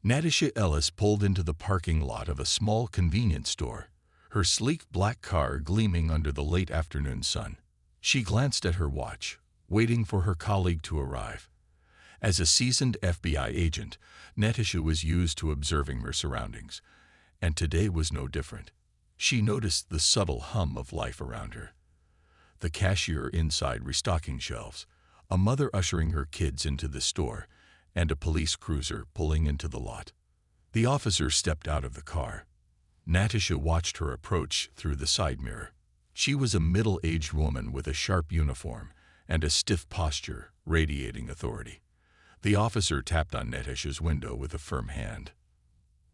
Natasha Ellis pulled into the parking lot of a small convenience store, her sleek black car gleaming under the late afternoon sun. She glanced at her watch, waiting for her colleague to arrive. As a seasoned FBI agent, Natasha was used to observing her surroundings, and today was no different. She noticed the subtle hum of life around her. The cashier inside restocking shelves, a mother ushering her kids into the store, and a police cruiser pulling into the lot. The officer stepped out of the car. Natasha watched her approach through the side mirror. She was a middle-aged woman with a sharp uniform and a stiff posture radiating authority. The officer tapped on Natasha's window with a firm hand.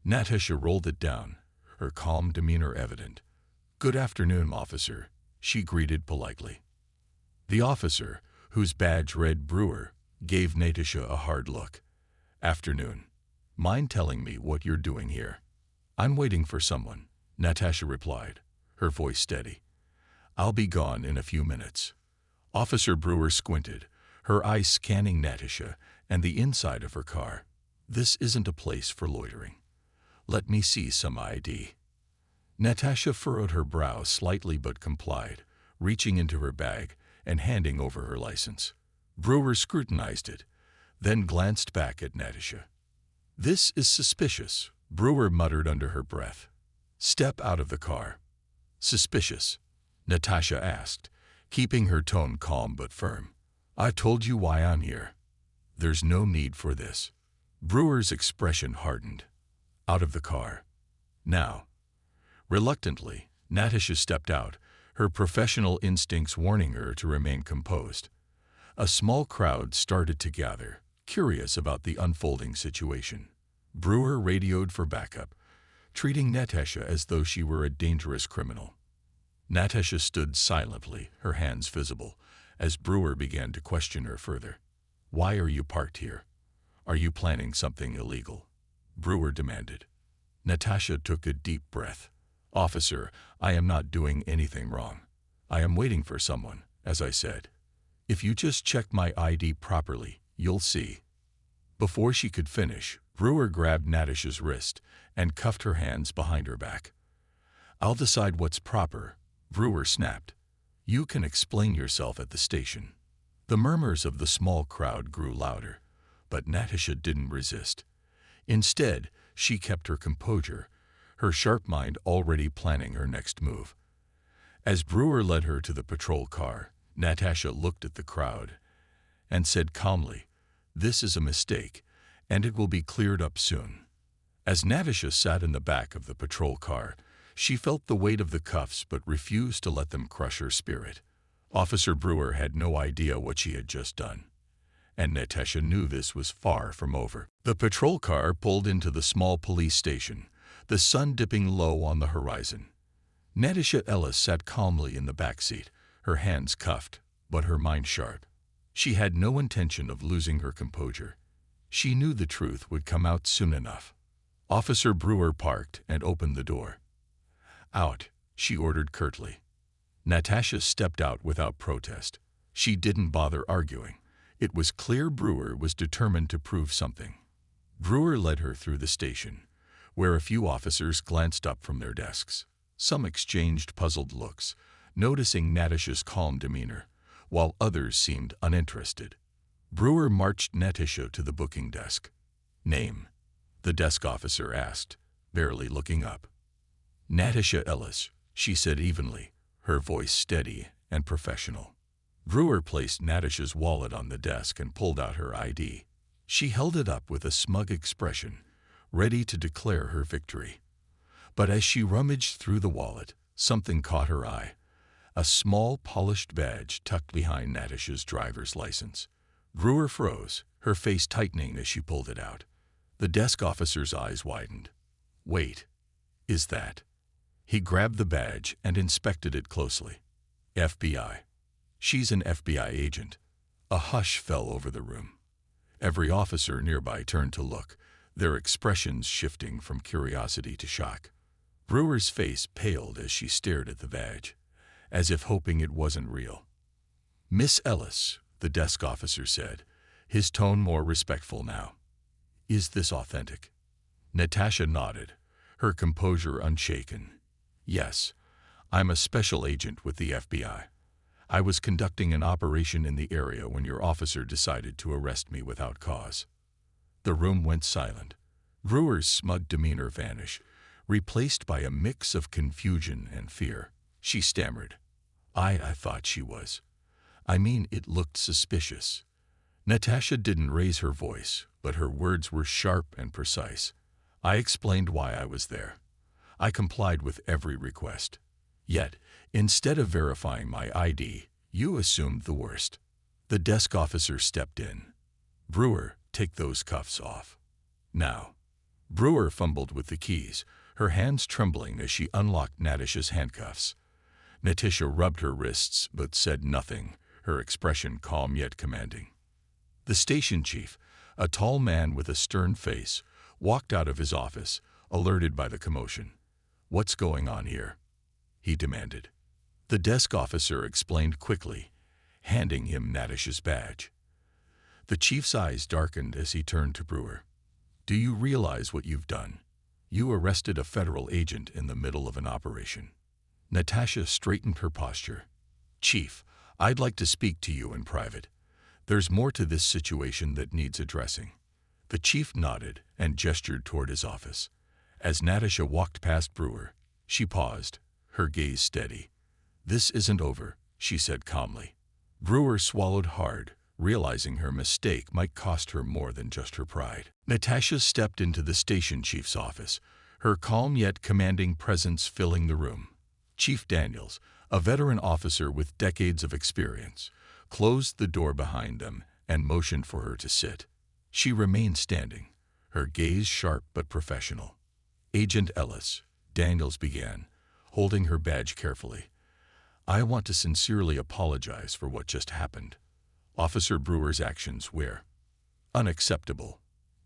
Natasha rolled it down, her calm demeanor evident. "Good afternoon, officer," she greeted politely. The officer, whose badge read Brewer, gave Natasha a hard look. "Afternoon. Mind telling me what you're doing here?" "I'm waiting for someone," Natasha replied, her voice steady. "I'll be gone in a few minutes." Officer Brewer squinted, her eyes scanning Natasha and the inside of her car. "This isn't a place for loitering. Let me see some ID." Natasha furrowed her brow slightly but complied, reaching into her bag and handing over her license. Brewer scrutinized it, then glanced back at Natasha. "This is suspicious," Brewer muttered under her breath. "Step out of the car." "Suspicious?" Natasha asked, keeping her tone calm but firm. "I told you why I'm here. There's no need for this." Brewer's expression hardened. "Out of the car. Now." Reluctantly, Natasha stepped out, her professional instincts warning her to remain composed. A small crowd started to gather, curious about the unfolding situation. Brewer radioed for backup, treating Natasha as though she were a dangerous criminal. Natasha stood silently, her hands visible, as Brewer began to question her further. "Why are you parked here? Are you planning something illegal?" Brewer demanded. Natasha took a deep breath. "Officer, I am not doing anything wrong. I am waiting for someone, as I said. If you just check my ID properly, you'll see." Before she could finish, Brewer grabbed Natasha's wrist and cuffed her hands behind her back. "I'll decide what's proper," Brewer snapped. "You can explain yourself at the station." The murmurs of the small crowd grew louder, but Natasha didn't resist. Instead, she kept her composure, her sharp mind already planning her next move. As Brewer led her to the patrol car, Natasha looked at the crowd and said calmly, "This is a mistake, and it will be cleared up soon." As Natasha sat in the back of the patrol car, she felt the weight of the cuffs but refused to let them crush her spirit. Officer Brewer had no idea what she had just done, and Natasha knew this was far from over. The patrol car pulled into the small police station, the sun dipping low on the horizon. Natasha Ellis sat calmly in the back seat, her hands cuffed, but her mind sharp. She had no intention of losing her composure. She knew the truth would come out soon enough. Officer Brewer parked and opened the door. "Out," she ordered curtly. Natasha stepped out without protest. She didn't bother arguing. It was clear Brewer was determined to prove something. Brewer led her through the station, where a few officers glanced up from their desks. Some exchanged puzzled looks, noticing Natasha's calm demeanor, while others seemed uninterested. Brewer marched Natasha to the booking desk. "Name?" the desk officer asked, barely looking up. "Natasha Ellis," she said evenly, her voice steady and professional. Brewer placed Natasha's wallet on the desk and pulled out her ID. She held it up with a smug expression, ready to declare her victory. But as she rummaged through the wallet, something caught her eye. A small, polished badge tucked behind Natasha's driver's license. Brewer froze, her face tightening as she pulled it out. The desk officer's eyes widened. "Wait, is that?" He grabbed the badge and inspected it closely. "FBI. She's an FBI agent." A hush fell over the room. Every officer nearby turned to look, their expressions shifting from curiosity to shock. Brewer's face paled as she stared at the badge, as if hoping it wasn't real. "Miss Ellis," the desk officer said, his tone more respectful now. "Is this authentic?" Natasha nodded, her composure unshaken. Yes, I'm a special agent with the FBI. I was conducting an operation in the area when your officer decided to arrest me without cause. The room went silent. Brewer's smug demeanor vanished, replaced by a mix of confusion and fear. She stammered. I thought she was. I mean, it looked suspicious. Natasha didn't raise her voice, but her words were sharp and precise. I explained why I was there. I complied with every request. Yet, instead of verifying my ID, you assumed the worst. The desk officer stepped in. Brewer, take those cuffs off. Now. Brewer fumbled with the keys, her hands trembling as she unlocked Natasha's handcuffs. Natasha rubbed her wrists but said nothing, her expression calm yet commanding. The station chief, a tall man with a stern face, walked out of his office, alerted by the commotion. What's going on here? He demanded. The desk officer explained quickly, handing him Natasha's badge. The chief's eyes darkened as he turned to Brewer. Do you realize what you've done? You arrested a federal agent in the middle of an operation. Natasha straightened her posture. Chief, I'd like to speak to you in private. There's more to this situation that needs addressing. The chief nodded and gestured toward his office. As Natasha walked past Brewer, she paused, her gaze steady. This isn't over, she said calmly. Brewer swallowed hard, realizing her mistake might cost her more than just her pride. Natasha stepped into the station chief's office, her calm yet commanding presence filling the room. Chief Daniels, a veteran officer with decades of experience, closed the door behind them and motioned for her to sit. She remained standing, her gaze sharp but professional. Agent Ellis, Daniels began, holding her badge carefully. I want to sincerely apologize for what just happened. Officer Brewer's actions were unacceptable.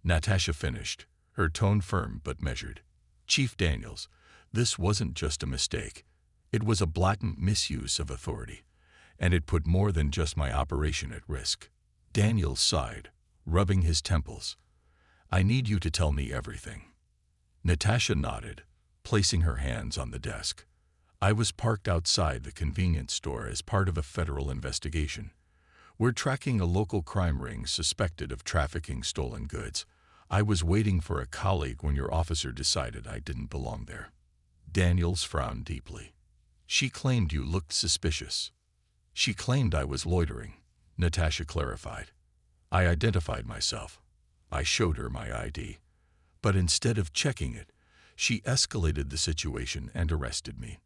Natasha finished, her tone firm but measured. Chief Daniels, this wasn't just a mistake. It was a blatant misuse of authority, and it put more than just my operation at risk. Daniels sighed, rubbing his temples. I need you to tell me everything. Natasha nodded, placing her hands on the desk. I was parked outside the convenience store as part of a federal investigation. We're tracking a local crime ring suspected of trafficking stolen goods. I was waiting for a colleague when your officer decided I didn't belong there. Daniels frowned deeply. She claimed you looked suspicious. She claimed I was loitering, Natasha clarified. I identified myself. I showed her my ID. But instead of checking it, she escalated the situation and arrested me.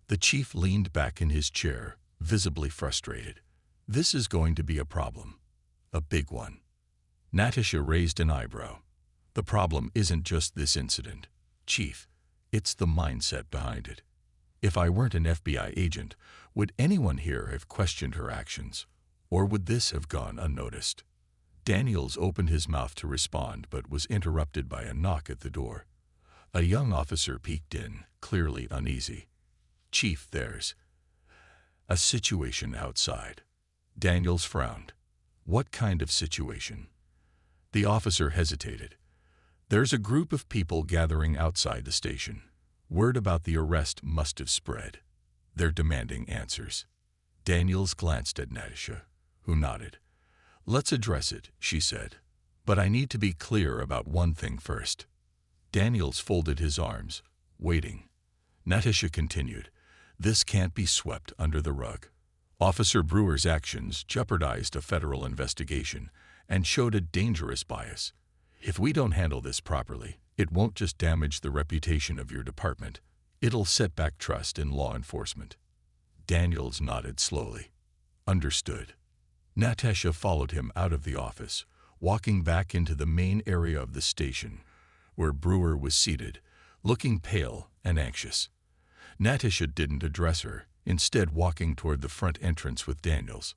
The chief leaned back in his chair, visibly frustrated. This is going to be a problem. A big one. Natasha raised an eyebrow. The problem isn't just this incident, Chief. It's the mindset behind it. If I weren't an FBI agent, would anyone here have questioned her actions? Or would this have gone unnoticed? Daniels opened his mouth to respond but was interrupted by a knock at the door. A young officer peeked in, clearly uneasy. Chief, there's a situation outside. Daniels frowned. What kind of situation? The officer hesitated. There's a group of people gathering outside the station. Word about the arrest must have spread. They're demanding answers. Daniels glanced at Natasha, who nodded. Let's address it, she said. But I need to be clear about one thing first. Daniels folded his arms, waiting. Natasha continued. This can't be swept under the rug. Officer Brewer's actions jeopardized a federal investigation and showed a dangerous bias. If we don't handle this properly, it won't just damage the reputation of your department, it'll set back trust in law enforcement. Daniels nodded slowly. Understood. Natasha followed him out of the office, walking back into the main area of the station, where Brewer was seated, looking pale and anxious. Natasha didn't address her, instead walking toward the front entrance with Daniels.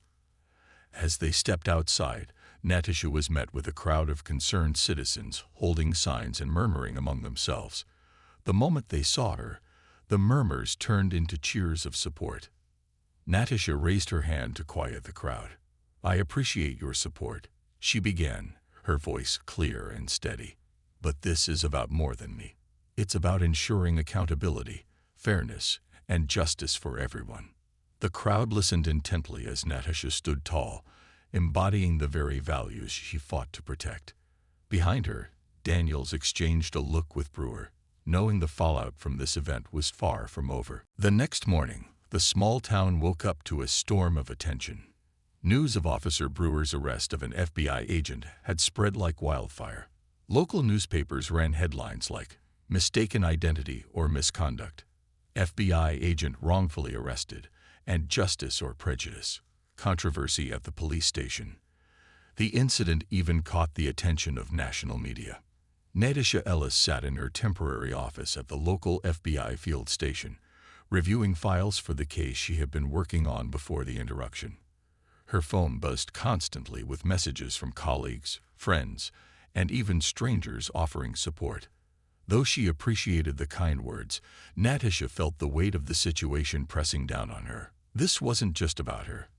As they stepped outside, Natasha was met with a crowd of concerned citizens holding signs and murmuring among themselves. The moment they saw her, the murmurs turned into cheers of support. Natasha raised her hand to quiet the crowd. I appreciate your support, she began, her voice clear and steady. But this is about more than me. It's about ensuring accountability, fairness, and justice for everyone. The crowd listened intently as Natasha stood tall, embodying the very values she fought to protect. Behind her, Daniels exchanged a look with Brewer, knowing the fallout from this event was far from over. The next morning, the small town woke up to a storm of attention. News of Officer Brewer's arrest of an FBI agent had spread like wildfire. Local newspapers ran headlines like, "Mistaken Identity or Misconduct," "FBI Agent Wrongfully Arrested," and "Justice or Prejudice," "Controversy at the Police Station." The incident even caught the attention of national media. Natasha Ellis sat in her temporary office at the local FBI field station, reviewing files for the case she had been working on before the interruption. Her phone buzzed constantly with messages from colleagues, friends, and even strangers offering support. Though she appreciated the kind words, Natasha felt the weight of the situation pressing down on her. This wasn't just about her.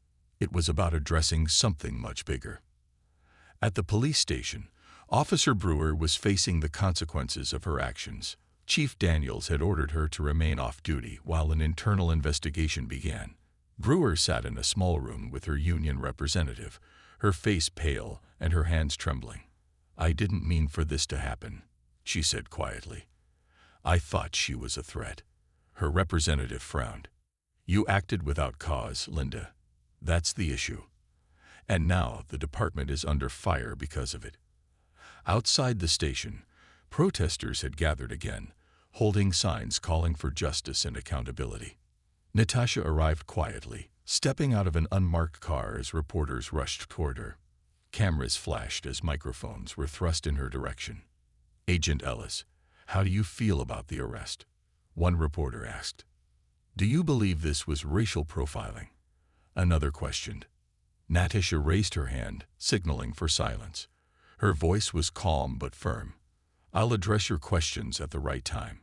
It was about addressing something much bigger. At the police station, Officer Brewer was facing the consequences of her actions. Chief Daniels had ordered her to remain off duty while an internal investigation began. Brewer sat in a small room with her union representative, her face pale and her hands trembling. "I didn't mean for this to happen," she said quietly. "I thought she was a threat." Her representative frowned. "You acted without cause, Linda. That's the issue. And now the department is under fire because of it." Outside the station, protesters had gathered again, holding signs calling for justice and accountability. Natasha arrived quietly, stepping out of an unmarked car as reporters rushed toward her. Cameras flashed as microphones were thrust in her direction. "Agent Ellis, how do you feel about the arrest?" one reporter asked. "Do you believe this was racial profiling?" another questioned. Natasha raised her hand, signaling for silence. Her voice was calm but firm. "I'll address your questions at the right time.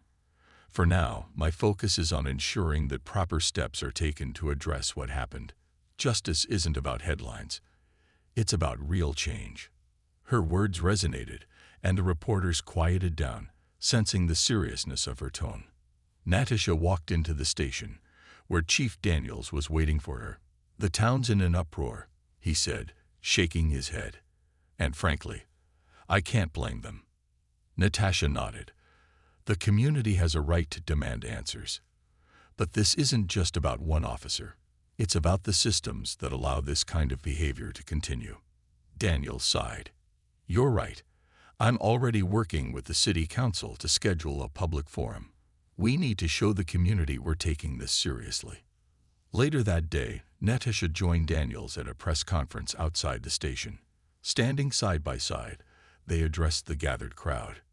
For now, my focus is on ensuring that proper steps are taken to address what happened. Justice isn't about headlines. It's about real change." Her words resonated, and the reporters quieted down, sensing the seriousness of her tone. Natasha walked into the station, where Chief Daniels was waiting for her. "The town's in an uproar," he said, shaking his head. "And frankly, I can't blame them." Natasha nodded. The community has a right to demand answers. But this isn't just about one officer. It's about the systems that allow this kind of behavior to continue. Daniels sighed. "You're right. I'm already working with the city council to schedule a public forum. We need to show the community we're taking this seriously." Later that day, Natasha joined Daniels at a press conference outside the station. Standing side by side, they addressed the gathered crowd.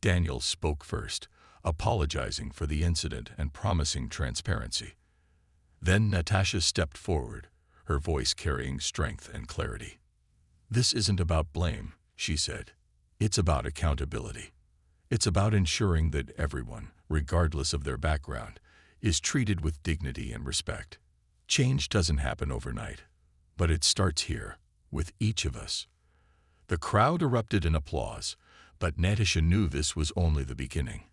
Daniels spoke first, apologizing for the incident and promising transparency. Then Natasha stepped forward, her voice carrying strength and clarity. "This isn't about blame," she said. "It's about accountability. It's about ensuring that everyone, regardless of their background, is treated with dignity and respect. Change doesn't happen overnight, but it starts here, with each of us." The crowd erupted in applause, but Natasha knew this was only the beginning.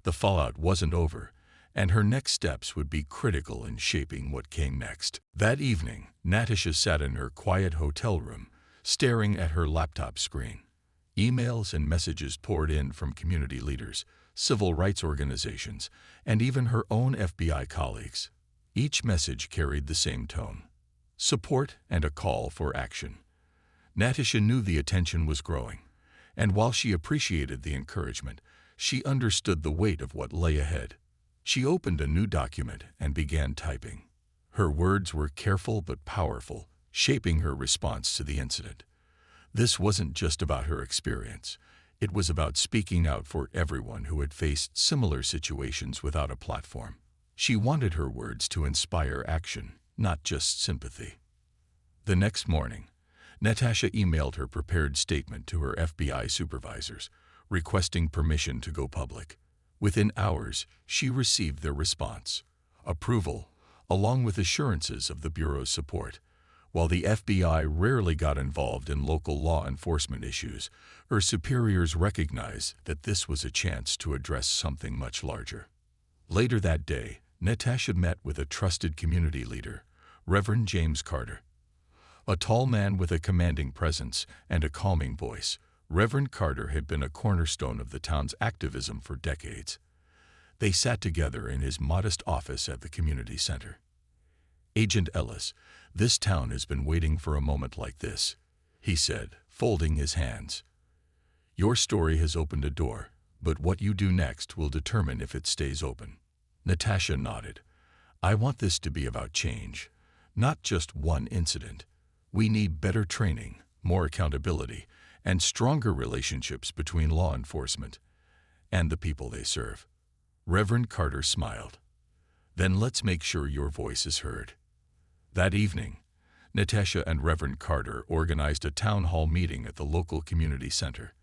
The fallout wasn't over, and her next steps would be critical in shaping what came next. That evening, Natasha sat in her quiet hotel room, staring at her laptop screen. Emails and messages poured in from community leaders, civil rights organizations, and even her own FBI colleagues. Each message carried the same tone: support and a call for action. Natasha knew the attention was growing, and while she appreciated the encouragement, she understood the weight of what lay ahead. She opened a new document and began typing. Her words were careful but powerful, shaping her response to the incident. This wasn't just about her experience. It was about speaking out for everyone who had faced similar situations without a platform. She wanted her words to inspire action, not just sympathy. The next morning, Natasha emailed her prepared statement to her FBI supervisors, requesting permission to go public. Within hours, she received their response: approval, along with assurances of the Bureau's support. While the FBI rarely got involved in local law enforcement issues, her superiors recognized that this was a chance to address something much larger. Later that day, Natasha met with a trusted community leader, Reverend James Carter. A tall man with a commanding presence and a calming voice, Reverend Carter had been a cornerstone of the town's activism for decades. They sat together in his modest office at the community center. "Agent Ellis, this town has been waiting for a moment like this," he said, folding his hands. "Your story has opened a door, but what you do next will determine if it stays open." Natasha nodded. "I want this to be about change, not just one incident. We need better training, more accountability, and stronger relationships between law enforcement and the people they serve." Reverend Carter smiled. "Then let's make sure your voice is heard." That evening, Natasha and Reverend Carter organized a town hall meeting at the local community center.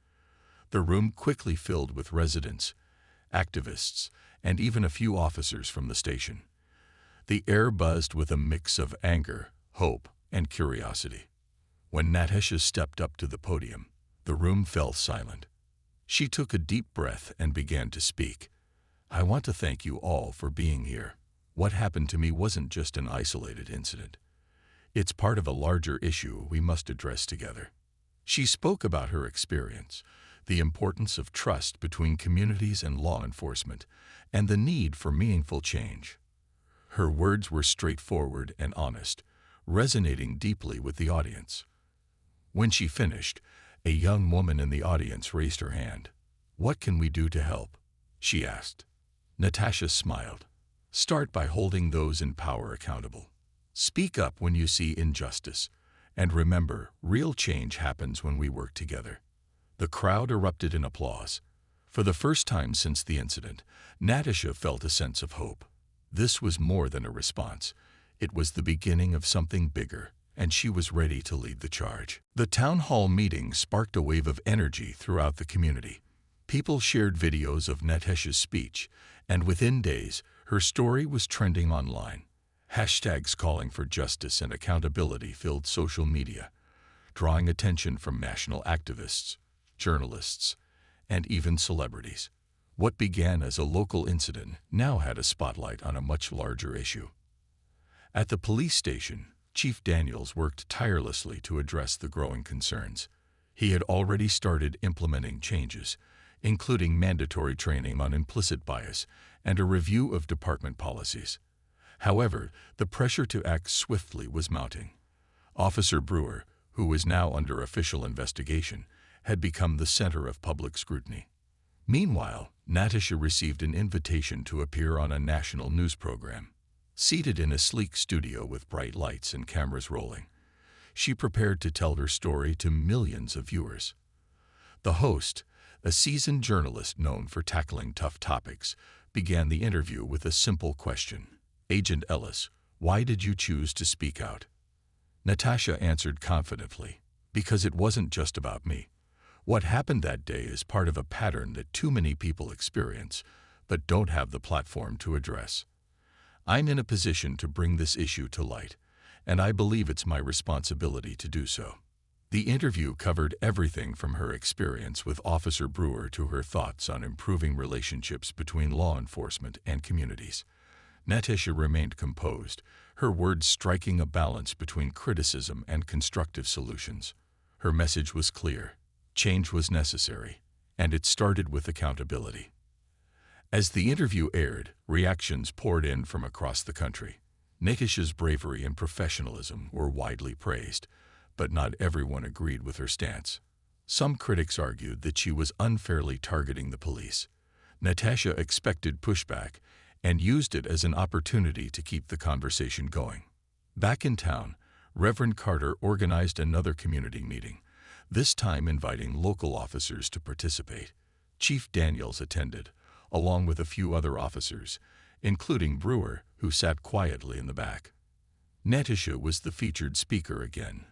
The room quickly filled with residents, activists, and even a few officers from the station. The air buzzed with a mix of anger, hope, and curiosity. When Natasha stepped up to the podium, the room fell silent. She took a deep breath and began to speak. "I want to thank you all for being here. What happened to me wasn't just an isolated incident. It's part of a larger issue we must address together." She spoke about her experience, the importance of trust between communities and law enforcement, and the need for meaningful change. Her words were straightforward and honest, resonating deeply with the audience. When she finished, a young woman in the audience raised her hand. "What can we do to help?" she asked. Natasha smiled. "Start by holding those in power accountable. Speak up when you see injustice. And remember, real change happens when we work together." The crowd erupted in applause. For the first time since the incident, Natasha felt a sense of hope. This was more than a response. It was the beginning of something bigger, and she was ready to lead the charge. The town hall meeting sparked a wave of energy throughout the community. People shared videos of Natasha's speech, and within days, her story was trending online. Hashtags calling for justice and accountability filled social media, drawing attention from national activists, journalists, and even celebrities. What began as a local incident now had a spotlight on a much larger issue. At the police station, Chief Daniels worked tirelessly to address the growing concerns. He had already started implementing changes, including mandatory training on implicit bias and a review of department policies. However, the pressure to act swiftly was mounting. Officer Brewer, who was now under official investigation, had become the center of public scrutiny. Meanwhile, Natasha received an invitation to appear on a national news program. Seated in a sleek studio with bright lights and cameras rolling, she prepared to tell her story to millions of viewers. The host, a seasoned journalist known for tackling tough topics, began the interview with a simple question. "Agent Ellis, why did you choose to speak out?" Natasha answered confidently, "Because it wasn't just about me. What happened that day is part of a pattern that too many people experience, but don't have the platform to address. I'm in a position to bring this issue to light, and I believe it's my responsibility to do so." The interview covered everything from her experience with Officer Brewer to her thoughts on improving relationships between law enforcement and communities. Natasha remained composed, her words striking a balance between criticism and constructive solutions. Her message was clear. Change was necessary, and it started with accountability. As the interview aired, reactions poured in from across the country. Natasha's bravery and professionalism were widely praised, but not everyone agreed with her stance. Some critics argued that she was unfairly targeting the police. Natasha expected pushback and used it as an opportunity to keep the conversation going. Back in town, Reverend Carter organized another community meeting, this time inviting local officers to participate. Chief Daniels attended, along with a few other officers, including Brewer, who sat quietly in the back. Natasha was the featured speaker again,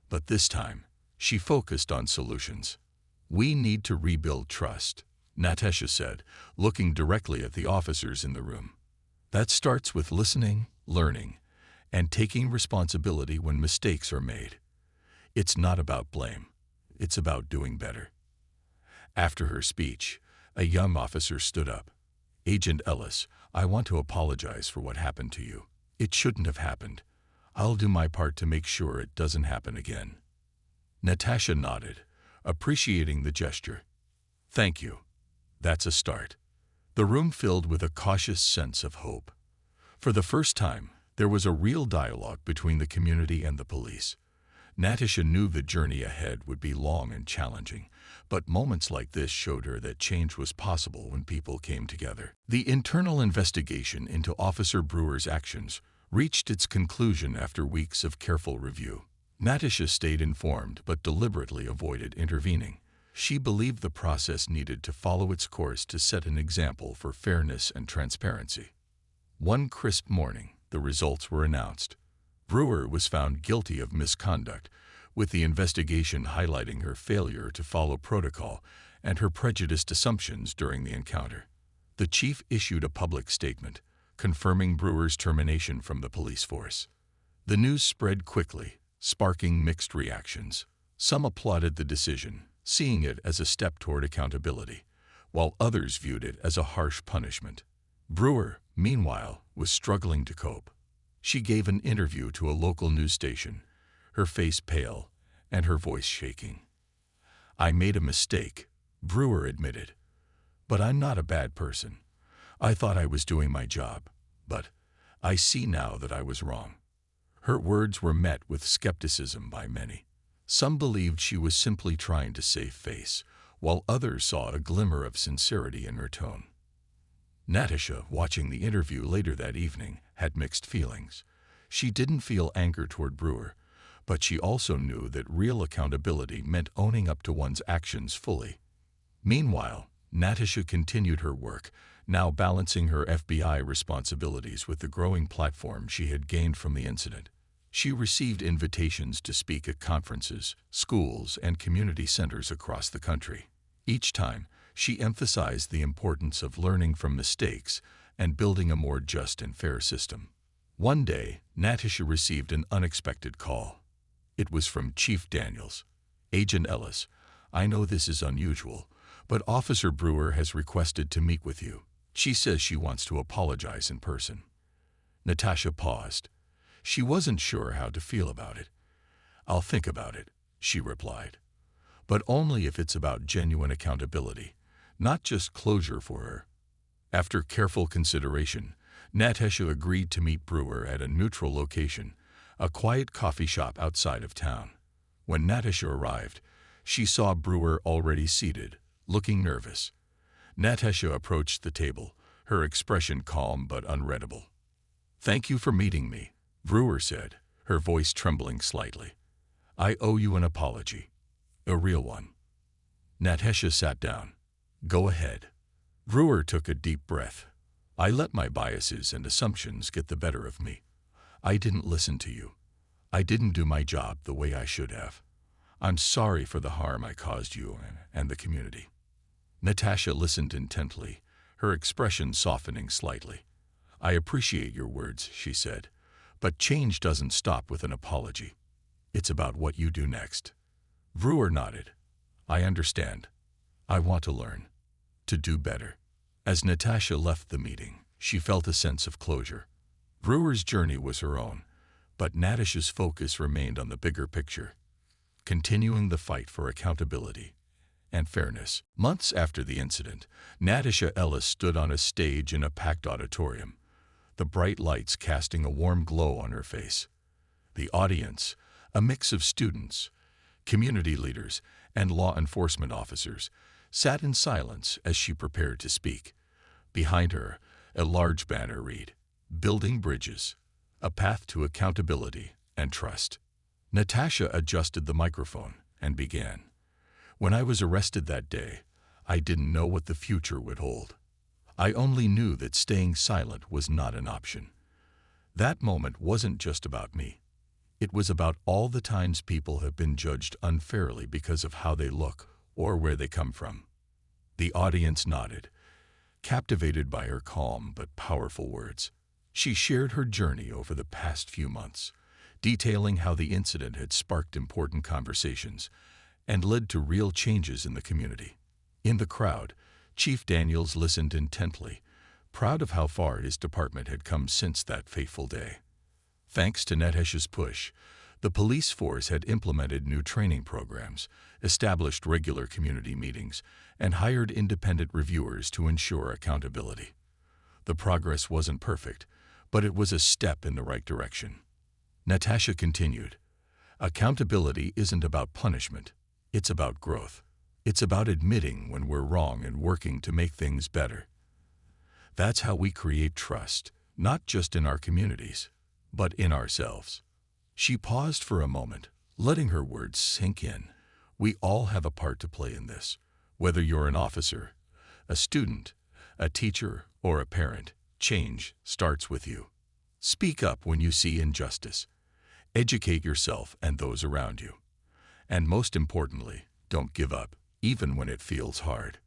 but this time, she focused on solutions. "We need to rebuild trust," Natasha said, looking directly at the officers in the room. "That starts with listening, learning, and taking responsibility when mistakes are made. It's not about blame. It's about doing better. After her speech, a young officer stood up. "Agent Ellis, I want to apologize for what happened to you. It shouldn't have happened. I'll do my part to make sure it doesn't happen again." Natasha nodded, appreciating the gesture. "Thank you. That's a start." The room filled with a cautious sense of hope. For the first time, there was a real dialogue between the community and the police. Natasha knew the journey ahead would be long and challenging, but moments like this showed her that change was possible when people came together. The internal investigation into Officer Brewer's actions reached its conclusion after weeks of careful review. Natasha stayed informed but deliberately avoided intervening. She believed the process needed to follow its course to set an example for fairness and transparency. One crisp morning, the results were announced. Brewer was found guilty of misconduct, with the investigation highlighting her failure to follow protocol and her prejudiced assumptions during the encounter. The chief issued a public statement, confirming Brewer's termination from the police force. The news spread quickly, sparking mixed reactions. Some applauded the decision, seeing it as a step toward accountability, while others viewed it as a harsh punishment. Brewer, meanwhile, was struggling to cope. She gave an interview to a local news station, her face pale and her voice shaking. "I made a mistake," Brewer admitted. "But I'm not a bad person. I thought I was doing my job, but I see now that I was wrong." Her words were met with skepticism by many. Some believed she was simply trying to save face, while others saw a glimmer of sincerity in her tone. Natasha, watching the interview later that evening, had mixed feelings. She didn't feel anger toward Brewer, but she also knew that real accountability meant owning up to one's actions fully. Meanwhile, Natasha continued her work, now balancing her FBI responsibilities with the growing platform she had gained from the incident. She received invitations to speak at conferences, schools, and community centers across the country. Each time, she emphasized the importance of learning from mistakes and building a more just and fair system. One day, Natasha received an unexpected call. It was from Chief Daniels. "Agent Ellis, I know this is unusual, but Officer Brewer has requested to meet with you. She says she wants to apologize in person." Natasha paused. She wasn't sure how to feel about it. "I'll think about it," she replied. "But only if it's about genuine accountability, not just closure for her." After careful consideration, Natasha agreed to meet Brewer at a neutral location, a quiet coffee shop outside of town. When Natasha arrived, she saw Brewer already seated, looking nervous. Natasha approached the table, her expression calm but unreadable. "Thank you for meeting me," Brewer said, her voice trembling slightly. "I owe you an apology. A real one." Natasha sat down. "Go ahead." Brewer took a deep breath. "I let my biases and assumptions get the better of me. I didn't listen to you. I didn't do my job the way I should have. I'm sorry for the harm I caused you and the community." Natasha listened intently, her expression softening slightly. "I appreciate your words," she said, "but change doesn't stop with an apology. It's about what you do next." Brewer nodded. "I understand. I want to learn. To do better." As Natasha left the meeting, she felt a sense of closure. Brewer's journey was her own, but Natasha's focus remained on the bigger picture, continuing the fight for accountability and fairness. Months after the incident, Natasha Ellis stood on a stage in a packed auditorium, the bright lights casting a warm glow on her face. The audience, a mix of students, community leaders, and law enforcement officers, sat in silence as she prepared to speak. Behind her, a large banner read, "Building Bridges, a Path to Accountability and Trust." Natasha adjusted the microphone and began. "When I was arrested that day, I didn't know what the future would hold. I only knew that staying silent was not an option. That moment wasn't just about me. It was about all the times people have been judged unfairly because of how they look or where they come from." The audience nodded, captivated by her calm but powerful words. She shared her journey over the past few months, detailing how the incident had sparked important conversations and led to real changes in the community. In the crowd, Chief Daniels listened intently, proud of how far his department had come since that fateful day. Thanks to Netesh's push, the police force had implemented new training programs, established regular community meetings, and hired independent reviewers to ensure accountability. The progress wasn't perfect, but it was a step in the right direction. Natasha continued, "Accountability isn't about punishment, it's about growth. It's about admitting when we're wrong and working to make things better. That's how we create trust, not just in our communities, but in ourselves." She paused for a moment, letting her words sink in. We all have a part to play in this. Whether you're an officer, a student, a teacher, or a parent, change starts with you. Speak up when you see injustice. Educate yourself and those around you. And most importantly, don't give up, even when it feels hard.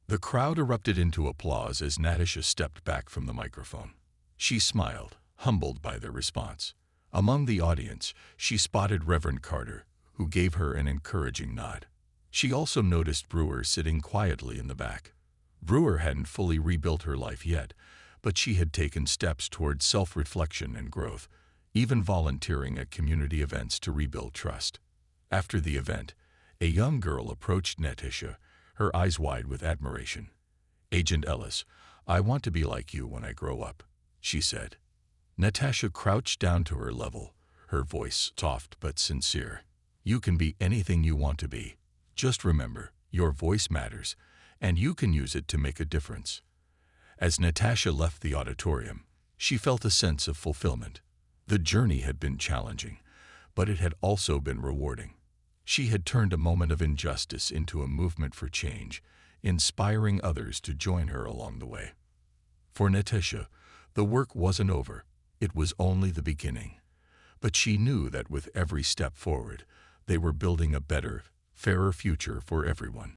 The crowd erupted into applause as Natasha stepped back from the microphone. She smiled, humbled by their response. Among the audience, she spotted Reverend Carter, who gave her an encouraging nod. She also noticed Brewer sitting quietly in the back. Brewer hadn't fully rebuilt her life yet, but she had taken steps towards self-reflection and growth, even volunteering at community events to rebuild trust. After the event, a young girl approached Natasha, her eyes wide with admiration. "Agent Ellis, I want to be like you when I grow up," she said. Natasha crouched down to her level, her voice soft but sincere. "You can be anything you want to be. Just remember, your voice matters, and you can use it to make a difference." As Natasha left the auditorium, she felt a sense of fulfillment. The journey had been challenging, but it had also been rewarding. She had turned a moment of injustice into a movement for change, inspiring others to join her along the way. For Natasha, the work wasn't over. It was only the beginning. But she knew that with every step forward, they were building a better, fairer future for everyone.